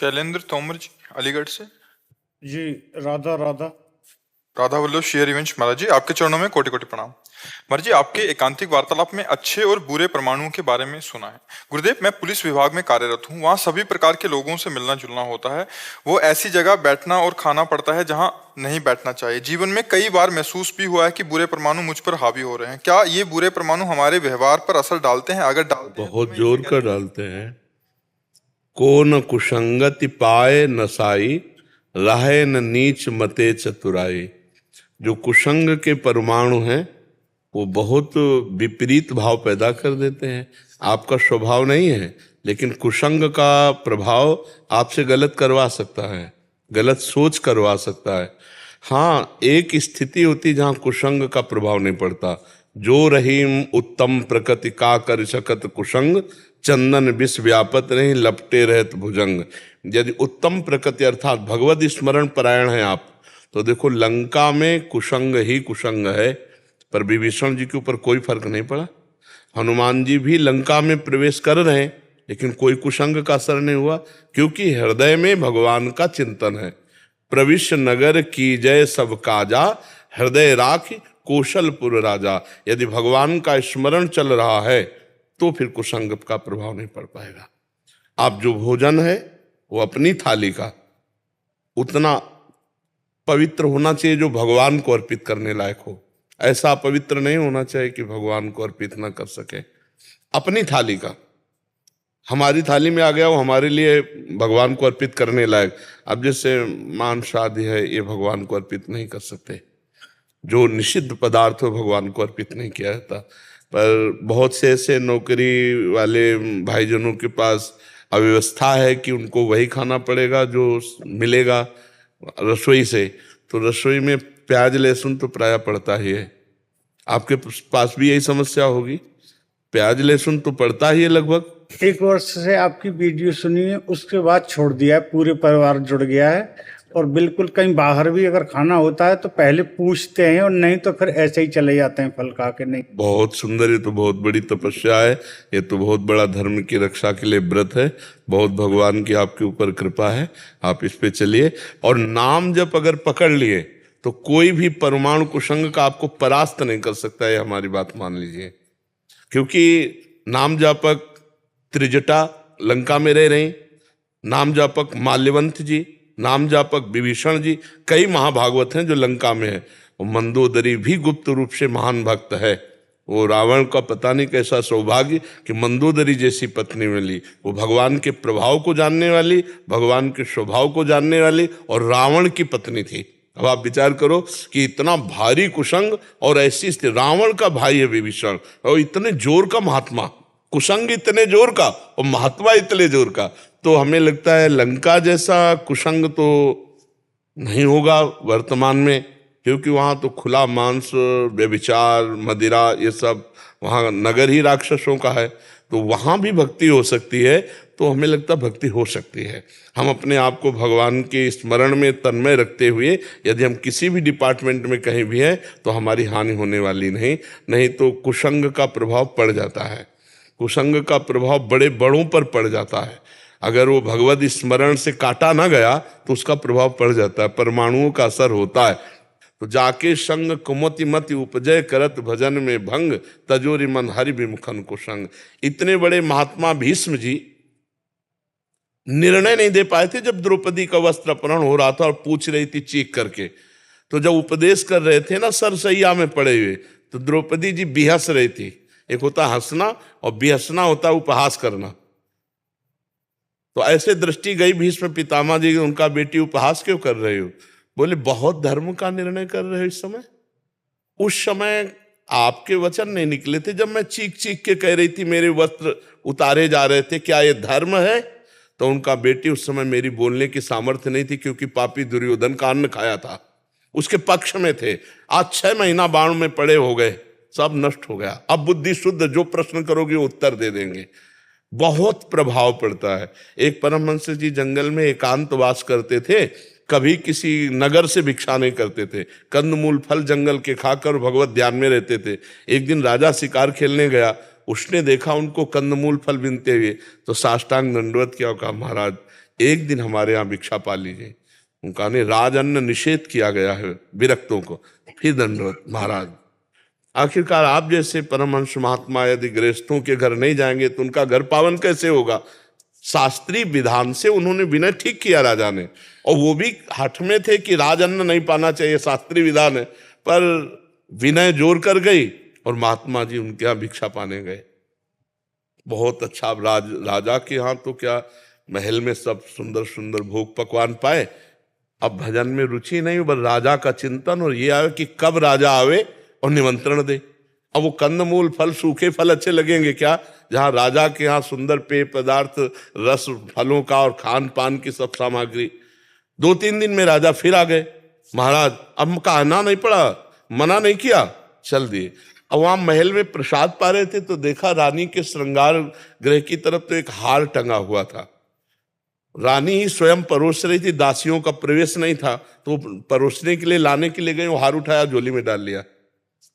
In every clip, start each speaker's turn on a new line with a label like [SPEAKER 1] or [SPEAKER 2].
[SPEAKER 1] शैलेंद्र तोमर जी, अलीगढ़ से।
[SPEAKER 2] जी। राधा राधा
[SPEAKER 1] राधा वल्लभ श्री हरिवंश महाराज जी, आपके चरणों में कोटि कोटि प्रणाम। महाराज जी, आपके एकांतिक वार्तालाप में अच्छे और बुरे परमाणुओं के बारे में सुना है। गुरुदेव, मैं पुलिस विभाग में कार्यरत हूँ। वहाँ सभी प्रकार के लोगों से मिलना जुलना होता है। वो ऐसी जगह बैठना और खाना पड़ता है जहाँ नहीं बैठना चाहिए। जीवन में कई बार महसूस भी हुआ है कि बुरे परमाणु मुझ पर हावी हो रहे हैं। क्या ये बुरे परमाणु हमारे व्यवहार पर असर डालते हैं? अगर डालते हैं तो
[SPEAKER 3] बहुत जोर कर डालते हैं। को न कुसंगति पाए नसाई, रहे न नीच मते चतुराई। जो कुसंग के परमाणु हैं वो बहुत विपरीत भाव पैदा कर देते हैं। आपका स्वभाव नहीं है, लेकिन कुसंग का प्रभाव आपसे गलत करवा सकता है, गलत सोच करवा सकता है। हाँ, एक स्थिति होती जहाँ कुसंग का प्रभाव नहीं पड़ता। जो रहीम उत्तम प्रकृति का कर सकत कुसंग, चंदन विष व्यापत नहीं लपटे रहत भुजंग। यदि उत्तम प्रकृति अर्थात भगवत स्मरण परायण है आप, तो देखो लंका में कुसंग ही कुसंग है, पर विभीषण जी के ऊपर कोई फर्क नहीं पड़ा। हनुमान जी भी लंका में प्रवेश कर रहे हैं, लेकिन कोई कुसंग का असर नहीं हुआ, क्योंकि हृदय में भगवान का चिंतन है। प्रविश्य नगर की जय सब काजा, हृदय राख कौशलपुर राजा। यदि भगवान का स्मरण चल रहा है तो फिर कुसंग का प्रभाव नहीं पड़ पाएगा। आप जो भोजन है वो अपनी थाली का उतना पवित्र होना चाहिए जो भगवान को अर्पित करने लायक हो। ऐसा पवित्र नहीं होना चाहिए कि भगवान को अर्पित ना कर सके। अपनी थाली का, हमारी थाली में आ गया वो हमारे लिए भगवान को अर्पित करने लायक। अब जैसे मांस आदि है, ये भगवान को अर्पित नहीं कर सकते। जो निषिद्ध पदार्थ हो भगवान को अर्पित नहीं किया जाता। पर बहुत से ऐसे नौकरी वाले भाईजनों के पास अव्यवस्था है कि उनको वही खाना पड़ेगा जो मिलेगा रसोई से। तो रसोई में प्याज लहसुन तो प्राय पड़ता ही है। आपके पास भी यही समस्या होगी, प्याज लहसुन तो पड़ता ही है लगभग।
[SPEAKER 2] 1 वर्ष से आपकी वीडियो सुनी है, उसके बाद छोड़ दिया है। पूरे परिवार जुड़ गया है और बिल्कुल कहीं बाहर भी अगर खाना होता है तो पहले पूछते हैं, और नहीं तो फिर ऐसे ही चले जाते हैं फल खा के। नहीं,
[SPEAKER 3] बहुत सुंदर, ये तो बहुत बड़ी तपस्या है। ये तो बहुत बड़ा धर्म की रक्षा के लिए व्रत है। बहुत भगवान की आपके ऊपर कृपा है, आप इस पे चलिए। और नाम जब अगर पकड़ लिए तो कोई भी परमाणु कुसंग का आपको परास्त नहीं कर सकता है, हमारी बात मान लीजिए। क्योंकि नाम जापक त्रिजटा लंका में रह रही, नाम जापक माल्यवंत जी, नाम जापक विभीषण जी, कई महाभागवत हैं जो लंका में है। और मंदोदरी भी गुप्त रूप से महान भक्त है। वो रावण का पता नहीं कैसा सौभाग्य कि मंदोदरी जैसी पत्नी मिली। वो भगवान के प्रभाव को जानने वाली, भगवान के स्वभाव को जानने वाली, और रावण की पत्नी थी। अब आप विचार करो कि इतना भारी कुसंग और ऐसी स्थिति, रावण का भाई है विभीषण, और इतने जोर का महात्मा, कुसंग इतने जोर का और महात्मा इतने जोर का। तो हमें लगता है लंका जैसा कुसंग तो नहीं होगा वर्तमान में, क्योंकि वहाँ तो खुला मांस, व्यभिचार, मदिरा, ये सब, वहाँ नगर ही राक्षसों का है। तो वहाँ भी भक्ति हो सकती है। तो हमें लगता भक्ति हो सकती है। हम अपने आप को भगवान के स्मरण में तन्मय रखते हुए यदि हम किसी भी डिपार्टमेंट में कहीं भी हैं तो हमारी हानि होने वाली नहीं तो कुसंग का प्रभाव पड़ जाता है। कुसंग का प्रभाव बड़े बड़ों पर पड़ जाता है। अगर वो भगवत स्मरण से काटा ना गया तो उसका प्रभाव पड़ जाता है, परमाणुओं का असर होता है। तो जाके संग कुमति मति उपजय करत भजन में भंग, तजोरी मन हरि विमुखन कुसंग। इतने बड़े महात्मा भीष्म जी निर्णय नहीं दे पाए थे जब द्रौपदी का वस्त्र अपहरण हो रहा था और पूछ रही थी चीख करके। तो जब उपदेश कर रहे थे ना सरसैया में पड़े हुए, तो द्रौपदी जी बिहस रही थी। एक होता हंसना और बिहसना होता उपहास करना। तो ऐसे दृष्टि गई भीष्म पितामह जी, उनका बेटी उपहास क्यों कर रहे हो? बोले बहुत धर्म का निर्णय कर रहे हो इस समय। उस समय आपके वचन नहीं निकले थे जब मैं चीख चीख के कह रही थी मेरे वस्त्र उतारे जा रहे थे, क्या ये धर्म है? तो उनका बेटी उस समय मेरी बोलने की सामर्थ्य नहीं थी, क्योंकि पापी दुर्योधन का अन्न खाया था, उसके पक्ष में थे। आज 6 महीना बाण में पड़े हो गए, सब नष्ट हो गया। अब बुद्धि शुद्ध, जो प्रश्न करोगे वो उत्तर दे देंगे। बहुत प्रभाव पड़ता है। एक परमहंस जी जंगल में एकांतवास करते थे, कभी किसी नगर से भिक्षा नहीं करते थे, कंदमूल फल जंगल के खाकर भगवत ध्यान में रहते थे। एक दिन राजा शिकार खेलने गया, उसने देखा उनको कंदमूल फल बिनते हुए, तो साष्टांग दंडवत किया, कहा महाराज एक दिन हमारे यहाँ भिक्षा पा लीजिए। उनका नहीं, राज अन्न निषेध किया गया है विरक्तों को। फिर दंडवत महाराज। आखिरकार आप जैसे परमहंस महात्मा यदि गृहस्थों के घर नहीं जाएंगे तो उनका घर पावन कैसे होगा? शास्त्रीय विधान से उन्होंने विनय ठीक किया राजा ने, और वो भी हठ में थे कि राजअन्न नहीं पाना चाहिए, शास्त्रीय विधान है, पर विनय जोर कर गई और महात्मा जी उनके यहाँ भिक्षा पाने गए। बहुत अच्छा। अब राजा के यहाँ तो क्या महल में सब सुंदर सुंदर भोग पकवान पाए। अब भजन में रुचि नहीं, बस राजा का चिंतन, और ये आवे कि कब राजा आवे और निमंत्रण दे। अब वो कंदमूल फल, सूखे फल अच्छे लगेंगे क्या? जहां राजा के यहाँ सुंदर पेय पदार्थ, रस फलों का और खान पान की सब सामग्री। 2-3 दिन में राजा फिर आ गए। महाराज अब कहना नहीं पड़ा, मना नहीं किया, चल दिए। अब वहां महल में प्रसाद पा रहे थे तो देखा रानी के श्रृंगार गृह की तरफ तो एक हार टंगा हुआ था। रानी ही स्वयं परोस रही थी, दासियों का प्रवेश नहीं था, तो परोसने के लिए लाने के लिए गए, वो हार उठाया, झोली में डाल लिया,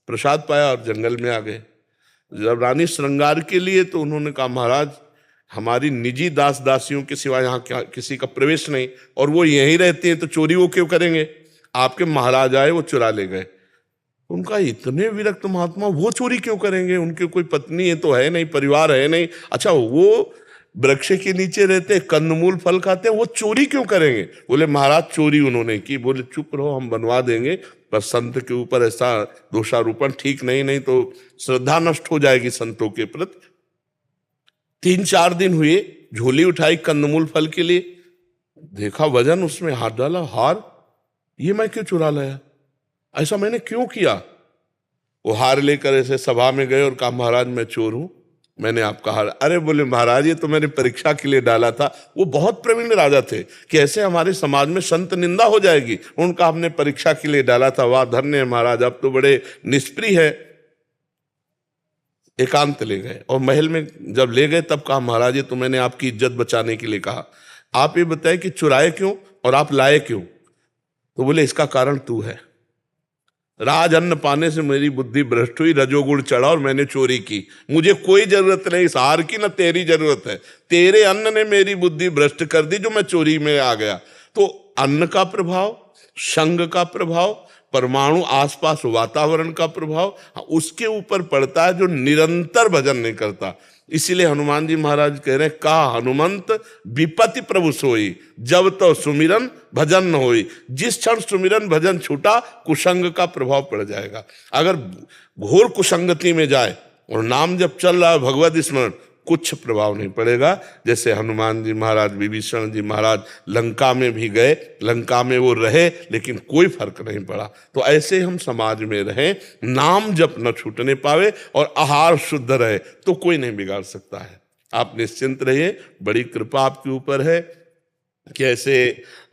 [SPEAKER 3] प्रसाद पाया और जंगल में आ गए। जब रानी श्रृंगार के लिए, तो उन्होंने कहा महाराज हमारी निजी दास दासियों के सिवा यहाँ किसी का प्रवेश नहीं, और वो यहीं रहती हैं तो चोरी वो क्यों करेंगे? आपके महाराज आए, वो चुरा ले गए। उनका इतने विरक्त महात्मा, वो चोरी क्यों करेंगे? उनके कोई पत्नी है तो है नहीं, परिवार है नहीं। अच्छा, वो वृक्ष के नीचे रहते, कंदमूल फल खाते हैं, वो चोरी क्यों करेंगे? बोले महाराज चोरी उन्होंने की। बोले चुप रहो, हम बनवा देंगे, पर संत के ऊपर ऐसा दोषारोपण ठीक नहीं, नहीं तो श्रद्धा नष्ट हो जाएगी संतों के प्रति। 3-4 दिन हुए, झोली उठाई कंदमूल फल के लिए, देखा वजन, उसमें हाथ डाला, हार, ये मैं क्यों चुरा लाया? ऐसा मैंने क्यों किया? वो हार लेकर ऐसे सभा में गए और कहा महाराज मैं चोर हूं, मैंने आपका हार। अरे बोले महाराज ये तो मैंने परीक्षा के लिए डाला था। वो बहुत प्रवीण राजा थे कि ऐसे हमारे समाज में संत निंदा हो जाएगी, उनका हमने परीक्षा के लिए डाला था। वाह धन्य है महाराज, आप तो बड़े निष्प्रिय है। एकांत ले गए और महल में जब ले गए तब कहा महाराज ये तो मैंने आपकी इज्जत बचाने के लिए कहा, आप ये बताए कि चुराए क्यों और आप लाए क्यों? तो बोले इसका कारण तू है। राज अन्न पाने से मेरी बुद्धि भ्रष्ट हुई, रजोगुण चढ़ा और मैंने चोरी की। मुझे कोई जरूरत नहीं इस हार की, ना तेरी जरूरत है। तेरे अन्न ने मेरी बुद्धि भ्रष्ट कर दी जो मैं चोरी में आ गया। तो अन्न का प्रभाव, संग का प्रभाव, परमाणु आसपास वातावरण का प्रभाव उसके ऊपर पड़ता है जो निरंतर भजन नहीं करता। इसीलिए हनुमान जी महाराज कह रहे हैं का हनुमंत विपत्ति प्रभु सोई, जब तो सुमिरन भजन न होई। जिस क्षण सुमिरन भजन छूटा कुसंग का प्रभाव पड़ जाएगा। अगर घोर कुसंगति में जाए और नाम जब चल रहा है भगवत स्मरण, कुछ प्रभाव नहीं पड़ेगा। जैसे हनुमान जी महाराज, विभीषण जी महाराज लंका में भी गए, लंका में वो रहे लेकिन कोई फर्क नहीं पड़ा। तो ऐसे हम समाज में रहें, नाम जप न छूटने पावे और आहार शुद्ध रहे तो कोई नहीं बिगाड़ सकता है। आप निश्चिंत रहिए, बड़ी कृपा आपके ऊपर है कि ऐसे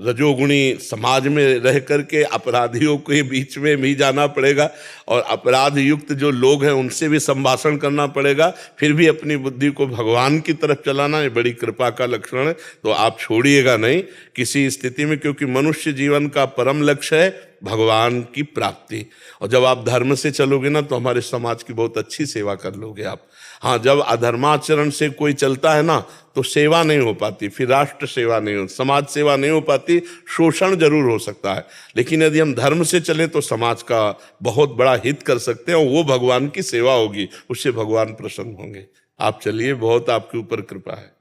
[SPEAKER 3] रजोगुणी समाज में रह करके अपराधियों के बीच में भी जाना पड़ेगा और अपराध युक्त जो लोग हैं उनसे भी संभाषण करना पड़ेगा, फिर भी अपनी बुद्धि को भगवान की तरफ चलाना ये बड़ी कृपा का लक्षण है। तो आप छोड़िएगा नहीं किसी स्थिति में, क्योंकि मनुष्य जीवन का परम लक्ष्य है भगवान की प्राप्ति। और जब आप धर्म से चलोगे ना तो हमारे समाज की बहुत अच्छी सेवा कर लोगे आप। हाँ, जब अधर्माचरण से कोई चलता है ना तो सेवा नहीं हो पाती, फिर राष्ट्र सेवा नहीं हो, समाज सेवा नहीं हो पाती, शोषण जरूर हो सकता है। लेकिन यदि हम धर्म से चलें तो समाज का बहुत बड़ा हित कर सकते हैं और वो भगवान की सेवा होगी, उससे भगवान प्रसन्न होंगे। आप चलिए, बहुत आपके ऊपर कृपा है।